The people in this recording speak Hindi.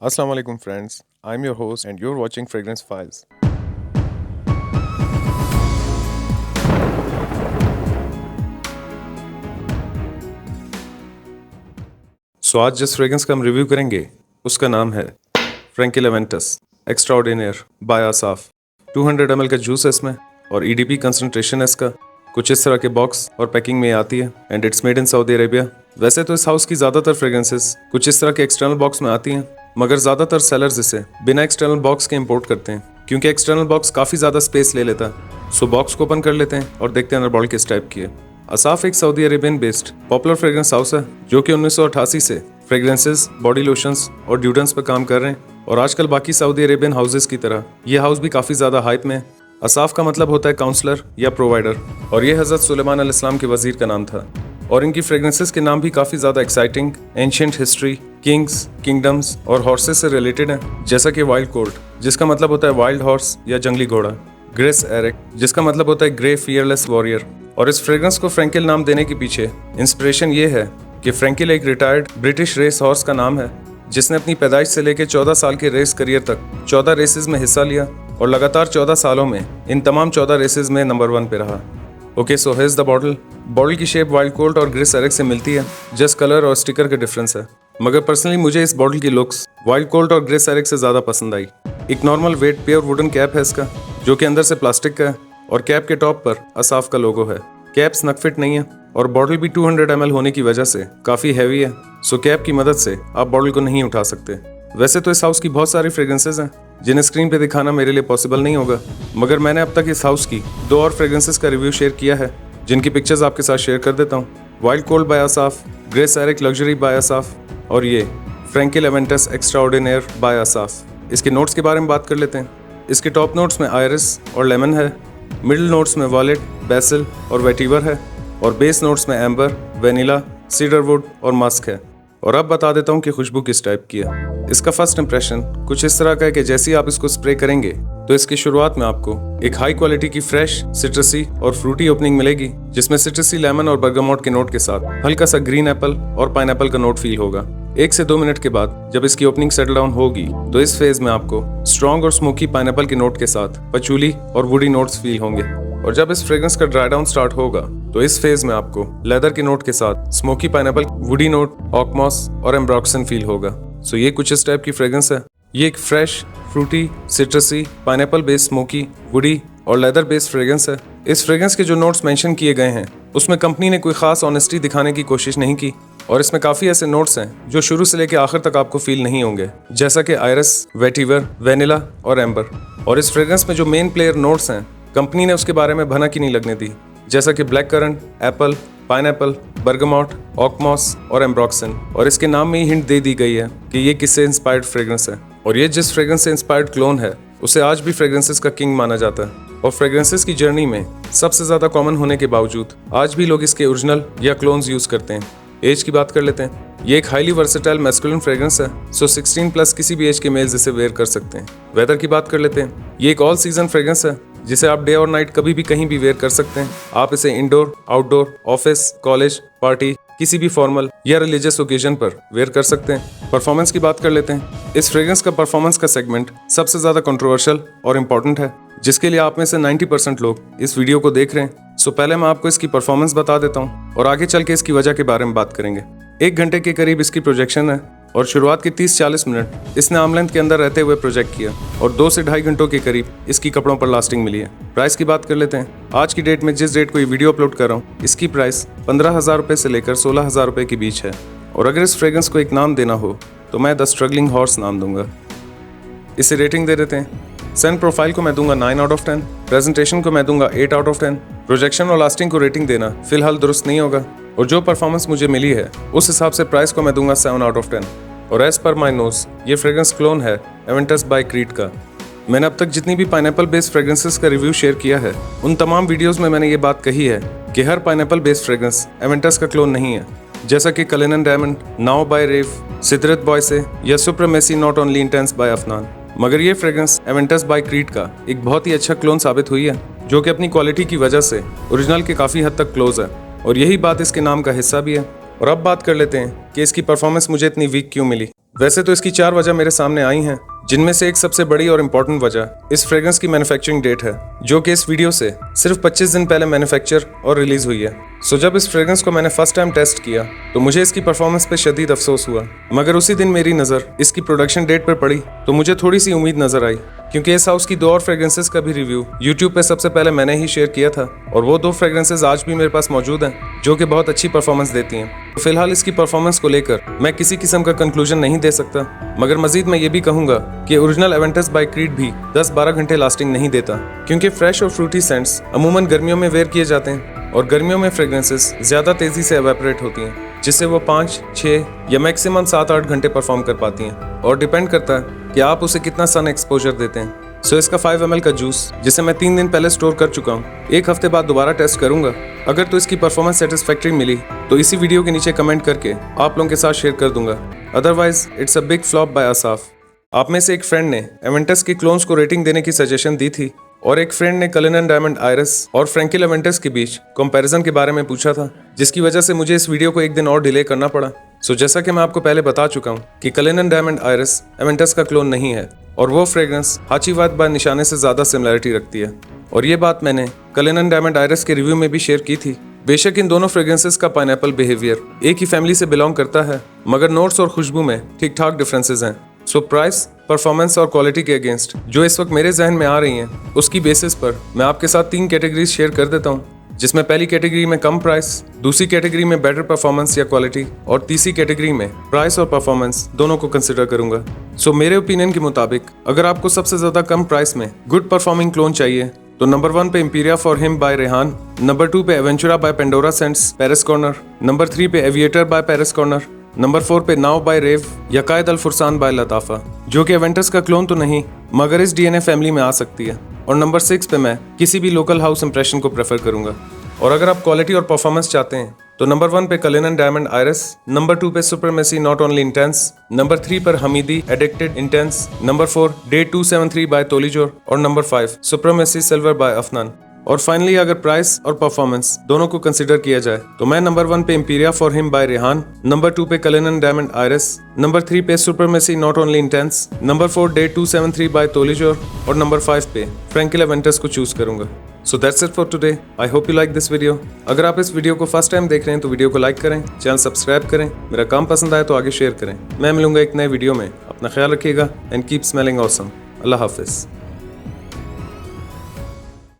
Assalamu alaikum friends, I'm your host and you're watching Fragrance Files. सो आज जिस फ्रेग्रेंस का हम रिव्यू करेंगे उसका नाम है फ्रैंकी लेवेंटस एक्स्ट्राऑर्डिनेयर बाय आसाफ। 200 ml का जूस है इसमें और EDP कंसंट्रेशन है इसका। कुछ इस तरह के बॉक्स और पैकिंग में आती है and it's made in Saudi Arabia. वैसे तो इस हाउस की ज़्यादातर फ्रेग्रेंसेस कुछ इस तरह के एक्सटर्नल बॉक्स में आती हैं, मगर ज़्यादातर सेलर्स इसे बिना एक्सटर्नल बॉक्स के इंपोर्ट करते हैं क्योंकि एक्सटर्नल बॉक्स काफ़ी ज़्यादा स्पेस ले लेता है। सो बॉक्स को ओपन कर लेते हैं और देखते हैं अंदर बॉटल किस टाइप की है। आसाफ एक Saudi Arabian based popular fragrance house है जो कि 1988 से फ्रेग्रेंसेस, बॉडी लोशंस और ड्यूडेंट्स पर काम कर रहे हैं और आजकल बाकी सऊदी अरेबियन हाउसेस की तरह ये हाउस भी काफ़ी ज़्यादा हाइप में है। आसाफ का मतलब होता है काउंसलर या प्रोवाइडर और ये हज़रत सुलेमान अलैहिस्सलाम के वजीर का नाम था। और इनकी फ्रेग्रेंसेस के नाम भी काफ़ी ज़्यादा exciting, ancient history, Kings, kingdoms और हॉर्सेस से रिलेटेड हैं, जैसा कि वाइल्ड कोल्ट जिसका मतलब होता है वाइल्ड हॉर्स या जंगली घोड़ा, ग्रेस एरिक जिसका मतलब होता है ग्रे फियरलेस वॉरियर। और इस फ्रेग्रेंस को फ्रैंकिल नाम देने के पीछे इंस्पिरेशन ये है कि फ्रैंकिल एक रिटायर्ड ब्रिटिश रेस हॉर्स का नाम है जिसने अपनी पैदाइश से लेकर 14 साल के रेस करियर तक 14 रेसेस में हिस्सा लिया और लगातार 14 सालों में इन तमाम 14 रेसेस में नंबर 1 पे रहा। Okay, so here's the bottle. Bottle की शेप वाइल्ड कोल्ट और ग्रेस एरिक से मिलती है, जस्ट कलर और स्टिकर का डिफरेंस है। मगर पर्सनली मुझे इस बॉटल की लुक्स वाइल्ड कोल्ट और ग्रेस एरिक से ज़्यादा पसंद आई। एक normal weight pure wooden cap है इसका जो कि अंदर से प्लास्टिक का है और कैप के टॉप पर आसाफ का लोगो है। कैप स्नक फिट नहीं है और बॉटल भी 200 ml होने की वजह से काफ़ी हैवी है, सो कैप की मदद से आप बॉटल को नहीं उठा सकते। वैसे तो इस हाउस की बहुत सारी फ्रेग्रेंसेज हैं जिन्हें स्क्रीन पे दिखाना मेरे लिए पॉसिबल नहीं होगा, मगर मैंने अब तक इस हाउस की 2 और फ्रेग्रेंसेज का रिव्यू शेयर किया है जिनकी पिक्चर्स आपके साथ शेयर कर देता हूँ। Wild colt by Asaf, grace Eric luxury by Asaf और ये फ्रैंकी लेवेंटस एक्स्ट्राऑर्डिनेयर बाय आसाफ। इसके नोट्स के बारे में बात कर लेते हैं। इसके टॉप नोट्स में आयरिस और लेमन है, मिडिल नोट्स में वॉलेट, बेसिल और वेटिवर है और बेस नोट्स में एम्बर, वेनिला, सीडरवुड और मस्क है। और अब बता देता हूँ कि खुशबू किस टाइप की है। इसका फर्स्ट इंप्रेशन कुछ इस तरह का है कि जैसे ही आप इसको स्प्रे करेंगे तो इसकी शुरुआत में आपको एक हाई क्वालिटी की फ्रेश, सिट्रसी और फ्रूटी ओपनिंग मिलेगी जिसमें सिट्रसी, लेमन और बर्गामोट के नोट के साथ हल्का सा ग्रीन एप्पल और पाइनएप्पल का नोट फील होगा। 1 से 2 मिनट के बाद जब इसकी ओपनिंग सेटल डाउन होगी तो इस फेज में आपको स्ट्रॉन्ग और स्मोकी पाइनएप्पल के नोट के साथ पचूली और वुडी नोट्स फील होंगे। और जब इस फ्रेग्रेंस का ड्राई डाउन स्टार्ट होगा तो इस फेज में आपको लेदर के नोट के साथ स्मोकी पाइनएप्पल, वुडी नोट, ऑकमॉस और एम्ब्रॉक्सन फील होगा। सो ये कुछ इस टाइप की फ्रेग्रेंस है। ये एक fresh, fruity, citrusy, pineapple based smoky, woody और लेदर बेस्ड फ्रेग्रेंस है। इस फ्रेग्रेंस के जो नोट्स मेंशन किए गए हैं उसमें कंपनी ने कोई खास ऑनेस्टी दिखाने की कोशिश नहीं की और इसमें काफ़ी ऐसे नोट्स हैं जो शुरू से लेकर आखिर तक आपको फील नहीं होंगे, जैसा कि आयरिस, वेटिवर, वेनिला और एम्बर। और इस फ्रेग्रेंस में जो मेन प्लेयर नोट्स हैं कंपनी ने उसके बारे में भनक ही नहीं लगने दी, जैसा कि black currant, apple, pineapple, bergamot, oakmoss और एम्ब्रॉक्सन। और इसके नाम में ही हिंट दे दी गई है कि ये किससे इंस्पायर्ड फ्रेग्रेंस है और ये जिस फ्रेग्रेंस से इंस्पायर्ड क्लोन है उसे आज भी फ्रेग्रेंसेस का किंग माना जाता है। और फ्रेग्रेंसेस की जर्नी में सबसे ज़्यादा कॉमन होने के बावजूद आज भी लोग इसके ओरिजिनल या क्लोन्स यूज़ करते हैं। एज की बात कर लेते हैं। ये एक हाईली वर्सेटाइल मैस्कुलिन फ्रेग्रेंस है, सो 16+ किसी भी एज के मेल्स इसे वेयर कर सकते हैं। वेदर की बात कर लेते हैं। ये एक ऑल सीजन फ्रेग्रेंस है जिसे आप डे और नाइट कभी भी कहीं भी वेयर कर सकते हैं। आप इसे indoor, outdoor, office, college, party, किसी भी फॉर्मल या रिलीजियस ओकेजन पर वेयर कर सकते हैं। परफॉर्मेंस की बात कर लेते हैं। इस फ्रेग्रेंस का परफॉर्मेंस का सेगमेंट सबसे ज़्यादा कंट्रोवर्शियल और इम्पोर्टेंट है जिसके लिए आप में से 90% लोग इस वीडियो को देख रहे हैं। सो पहले मैं आपको इसकी परफॉर्मेंस बता देता हूँ और आगे चल के इसकी वजह के बारे में बात करेंगे। 1 घंटे के करीब इसकी प्रोजेक्शन है और शुरुआत के 30-40 मिनट इसने आर्म लेंथ के अंदर रहते हुए प्रोजेक्ट किया और 2 से 2.5 घंटों के करीब इसकी कपड़ों पर लास्टिंग मिली है। प्राइस की बात कर लेते हैं। आज की डेट में जिस डेट को ये वीडियो अपलोड कर रहा हूँ इसकी प्राइस 15,000 रुपये से लेकर 16,000 रुपये के बीच है। और अगर इस फ्रेग्रेंस को एक नाम देना हो तो मैं द स्ट्रगलिंग हॉर्स नाम दूंगा। इसे रेटिंग दे देते हैं। सेंट प्रोफाइल को मैं दूंगा 9 आउट ऑफ 10, प्रेजेंटेशन को मैं दूंगा 8 आउट ऑफ 10। प्रोजेक्शन और लास्टिंग को रेटिंग देना फिलहाल दुरुस्त नहीं होगा और जो परफॉर्मेंस मुझे मिली है उस हिसाब से प्राइस को मैं दूंगा 7 आउट ऑफ 10। और एज पर माई नोज ये फ्रेग्रेंस क्लोन है एवेंटस बाय क्रीड का। मैंने अब तक जितनी भी पाइनएप्पल बेस्ड फ्रेग्रेंसेस का रिव्यू शेयर किया है उन तमाम वीडियोस में मैंने ये बात कही है कि हर पाइनएप्पल बेस्ड फ्रेग्रेंस एवेंटस का क्लोन नहीं है, जैसा कि Cullinan Diamond, now by Rave, सिदरत बॉय से या supremacy not only intense by Afnan. मगर ये फ्रेग्रेंस एवेंटस बाय क्रीड का एक बहुत ही अच्छा क्लोन साबित हुई है जो कि अपनी क्वालिटी की वजह से ओरिजिनल के काफ़ी हद तक क्लोज है और यही बात इसके नाम का हिस्सा भी है। और अब बात कर लेते हैं कि इसकी परफॉर्मेंस मुझे इतनी वीक क्यों मिली। वैसे तो इसकी 4 वजह मेरे सामने आई हैं, जिनमें से एक सबसे बड़ी और इम्पोर्टेंट वजह इस फ्रेग्रेंस की मैन्युफैक्चरिंग डेट है, जो कि इस वीडियो से सिर्फ 25 दिन पहले मैन्युफैक्चर और रिलीज हुई है। सो जब इस फ्रेग्रेंस को मैंने फर्स्ट टाइम टेस्ट किया तो मुझे इसकी परफॉर्मेंस पे शदीद अफसोस हुआ, मगर उसी दिन मेरी नज़र इसकी प्रोडक्शन डेट पर पड़ी तो मुझे थोड़ी सी उम्मीद नजर आई, क्योंकि इस हाउस की 2 और फ्रेग्रेंसेस का भी रिव्यू यूट्यूब पे सबसे पहले मैंने ही शेयर किया था, और वो 2 फ्रेग्रेंसेस आज भी मेरे पास मौजूद हैं जो कि बहुत अच्छी परफॉर्मेंस देती हैं। तो फिलहाल इसकी परफॉर्मेंस को लेकर मैं किसी किस्म का कंक्लूजन नहीं दे सकता, मगर मजीद मैं ये भी कहूंगा कि ओरिजिनल एवेंटस बाय क्रीड भी 10-12 घंटे लास्टिंग नहीं देता, क्योंकि फ्रेश और फ्रूटी सेंट्स अमूमन गर्मियों में वेयर किए जाते हैं और गर्मियों में फ्रेग्रेंसेस ज़्यादा तेज़ी से एवेपोरेट होती हैं, जिससे वो 5, 6 या मैक्सिमम 7-8 घंटे परफॉर्म कर पाती हैं, और डिपेंड करता है कि आप उसे कितना सन एक्सपोजर देते हैं। सो इसका 5 ml का जूस, जिसे मैं 3 दिन पहले स्टोर कर चुका हूँ, 1 हफ्ते बाद दोबारा टेस्ट करूंगा। अगर तो इसकी परफॉर्मेंस सेटिस्फैक्ट्री मिली तो इसी वीडियो के नीचे कमेंट करके आप लोगों के साथ शेयर कर दूंगा, otherwise it's a big flop by Asaf. आप में से एक फ्रेंड ने एवेंटस के क्लोन्स को रेटिंग देने की सजेशन दी थी, और एक फ्रेंड ने कलिनन डायमंड आयरस और फ्रैंकी लेवेंटस के बीच कंपैरिजन के बारे में पूछा था, जिसकी वजह से मुझे इस वीडियो को 1 दिन और डिले करना पड़ा। सो जैसा कि मैं आपको पहले बता चुका हूँ कि कलिनन डायमंड आयरस एवेंटस का क्लोन नहीं है, और वो फ्रेग्रेंस हाचीवाद बाय निशाने से ज़्यादा सिमिलरिटी रखती है, और ये बात मैंने कलिनन डायमंड आयरस के रिव्यू में भी शेयर की थी। बेशक इन दोनों फ्रेग्रेंसेस का पाइनएप्पल बिहेवियर एक ही फैमिली से बिलोंग करता है, मगर नोट्स और खुशबू में ठीक ठाक डिफरेंसेस हैं। सो प्राइस, परफॉर्मेंस और क्वालिटी के अगेंस्ट जो इस वक्त मेरे जहन में आ रही हैं, उसकी बेसिस पर मैं आपके साथ 3 कैटेगरीज शेयर कर देता हूँ, जिसमें पहली कैटेगरी में कम प्राइस, दूसरी कैटेगरी में बेटर परफॉर्मेंस या क्वालिटी, और तीसरी कैटेगरी में प्राइस और परफॉर्मेंस दोनों को कंसिडर करूंगा। सो मेरे ओपिनियन के मुताबिक अगर आपको सबसे ज़्यादा कम प्राइस में गुड परफॉर्मिंग क्लोन चाहिए तो नंबर 1 पे Imperia for him by Rehan, number 2 पे Aventura by Pandora scents Paris corner, number 3 पे Aviator by Paris corner, number 4 पे नाउ बाय रेव या कायद अल फुरसान बाय लताफा, जो कि एवेंटस का क्लोन तो नहीं मगर इस डीएनए फैमिली में आ सकती है, और नंबर 6 पे मैं किसी भी लोकल हाउस इंप्रेशन को प्रेफर करूंगा। और अगर आप क्वालिटी और परफॉर्मेंस चाहते हैं तो नंबर 1 पे कलिनन डायमंड आयरस, नंबर 2 पे supremacy not only intense, number 3 पर Hamidi addicted intense, number 4 day 273 by तोलीजोर, और number 5 supremacy silver by Afnan. और फाइनली अगर प्राइस और परफॉर्मेंस दोनों को कंसिडर किया जाए तो मैं नंबर 1 पे Imperia for him by Rehan, number 2 पे कलिनन डायमंड आयरस, नंबर 3 पे supremacy not only intense, number 4 day 273 by तोलीजोर, और नंबर 5 पे फ्रैंकी लेवेंटस को चूज करूंगा। So that's it for today. I hope you like this video. अगर आप इस वीडियो को फर्स्ट टाइम देख रहे हैं तो वीडियो को लाइक करें, चैनल सब्सक्राइब करें, मेरा काम पसंद आए तो आगे शेयर करें। मैं मिलूंगा एक नए वीडियो में। अपना ख्याल रखिएगा एंड कीप स्मेलिंग ऑसम। अल्लाह हाफिज़।